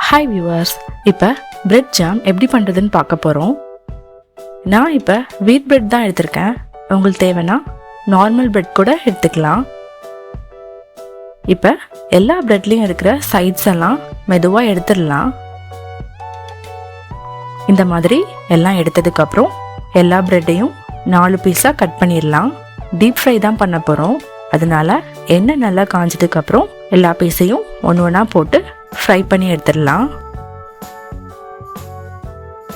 Hi viewers, இப்போ bread jam எப்படி பண்ணுறதுன்னு பார்க்க போகிறோம். நான் இப்போ வீட் பிரெட் தான் எடுத்திருக்கேன். உங்களுக்கு தேவைன்னா நார்மல் பிரெட் கூட எடுத்துக்கலாம். இப்போ எல்லா பிரெட்லேயும் இருக்கிற சைட்ஸ் எல்லாம் மெதுவாக எடுத்துடலாம். இந்த மாதிரி எல்லாம் எடுத்ததுக்கப்புறம் எல்லா பிரெட்டையும் 4 பீஸாக கட் பண்ணிடலாம். டீப் ஃப்ரை தான் பண்ண போகிறோம். அதனால எண்ணெய் நல்லா காஞ்சதுக்கப்புறம் எல்லா பீஸையும் ஒன்று ஒன்றா போட்டு ஃப்ரை பண்ணி எடுத்துடலாம்.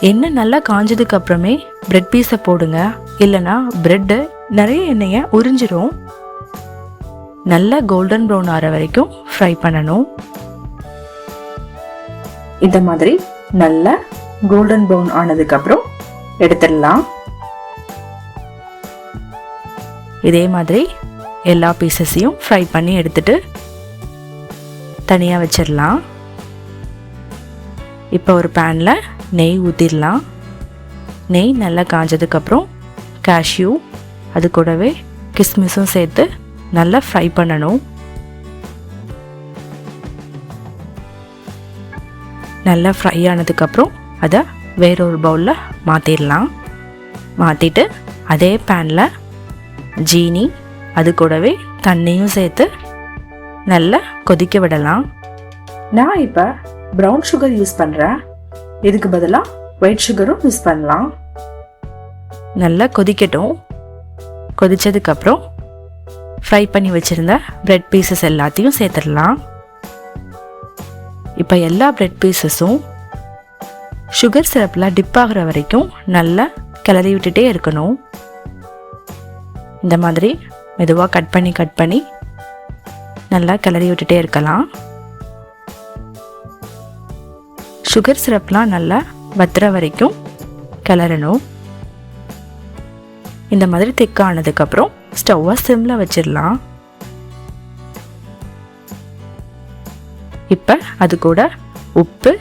எண்ணெய் நல்லா காஞ்சதுக்கு அப்புறமே பிரெட் பீஸை போடுங்க, இல்லைன்னா பிரெட்டு நிறைய எண்ணெயை உறிஞ்சிரும். நல்லா கோல்டன் ப்ரௌன் ஆகிற வரைக்கும் ஃப்ரை பண்ணணும். இந்த மாதிரி நல்லா கோல்டன் ப்ரௌன் ஆனதுக்கப்புறம் எடுத்துடலாம். இதே மாதிரி எல்லா பீசஸையும் ஃப்ரை பண்ணி எடுத்துட்டு தனியாக வச்சிடலாம். இப்போ ஒரு பேனில் நெய் ஊற்றிடலாம். நெய் நல்லா காஞ்சதுக்கப்புறம் கேஷ்யூ அது கூடவே கிஸ்மிஸும் சேர்த்து நல்லா ஃப்ரை பண்ணணும். நல்லா ஃப்ரை ஆனதுக்கப்புறம் அதை வேறொரு பவுலில் மாற்றிடலாம். மாற்றிட்டு அதே பேனில் ஜீனி அது கூடவே தண்ணியும் சேர்த்து நல்லா கொதிக்க விடலாம். நான் இப்போ ப்ரௌன் சுகர் யூஸ் பண்ணுறேன். இதுக்கு பதிலாக ஒயிட் சுகரும் யூஸ் பண்ணலாம். நல்லா கொதிக்கட்டும். கொதித்ததுக்கப்புறம் ஃப்ரை பண்ணி வச்சுருந்த பிரெட் பீசஸ் எல்லாத்தையும் சேர்த்துடலாம். இப்போ எல்லா பிரெட் பீசஸும் சுகர் சிரப்பில் டிப் ஆகிற வரைக்கும் நல்லா கிளறி விட்டுட்டே இருக்கணும். இந்த மாதிரி மெதுவாக கட் பண்ணி நல்லா கிளறி விட்டுட்டே இருக்கலாம். சுகர் சிரப்லாம் நல்லா வத்துற வரைக்கும் கிளறணும். இந்த மாதிரி திக்கானதுக்கப்புறம் ஸ்டவ்வை சிம்மில் வச்சிடலாம். இப்போ அது கூட உப்பு,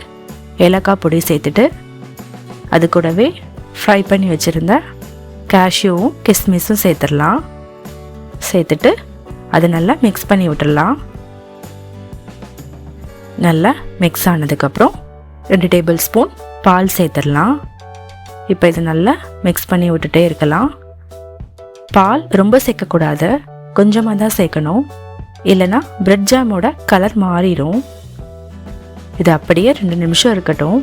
ஏலக்காய் பொடி சேர்த்துட்டு அது கூடவே ஃப்ரை பண்ணி வச்சுருந்த கேஷ்யூவும் கிஸ்மிஸும் சேர்த்துடலாம். சேர்த்துட்டு அதை நல்லா மிக்ஸ் பண்ணி விட்டுடலாம். நல்லா மிக்ஸ் ஆனதுக்கப்புறம் 2 டேபிள் ஸ்பூன் பால் சேர்த்துடலாம். இப்போ இதை நல்லா மிக்ஸ் பண்ணி விட்டுட்டே இருக்கலாம். பால் ரொம்ப சேர்க்கக்கூடாது, கொஞ்சமாக தான் சேர்க்கணும், இல்லைன்னா பிரெட் ஜாமோட கலர் மாறிடும். இது அப்படியே 2 நிமிஷம் இருக்கட்டும்.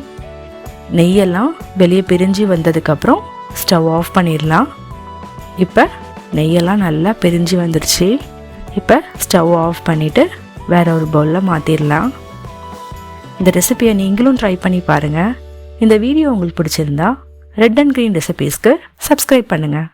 நெய்யெல்லாம் வெளியே பிரிஞ்சு வந்ததுக்கப்புறம் ஸ்டவ் ஆஃப் பண்ணிடலாம். இப்போ நெய்யெல்லாம் நல்லா பிரிஞ்சு வந்துடுச்சு. இப்போ ஸ்டவ் ஆஃப் பண்ணிவிட்டு வேற ஒரு பவுலில் மாற்றிடலாம். இந்த ரெசிபியை நீங்களும் ட்ரை பண்ணி பாருங்கள். இந்த வீடியோ உங்களுக்கு பிடிச்சிருந்தா ரெட் அண்ட் க்ரீன் ரெசிபீஸ்க்கு சப்ஸ்கிரைப் பண்ணுங்கள்.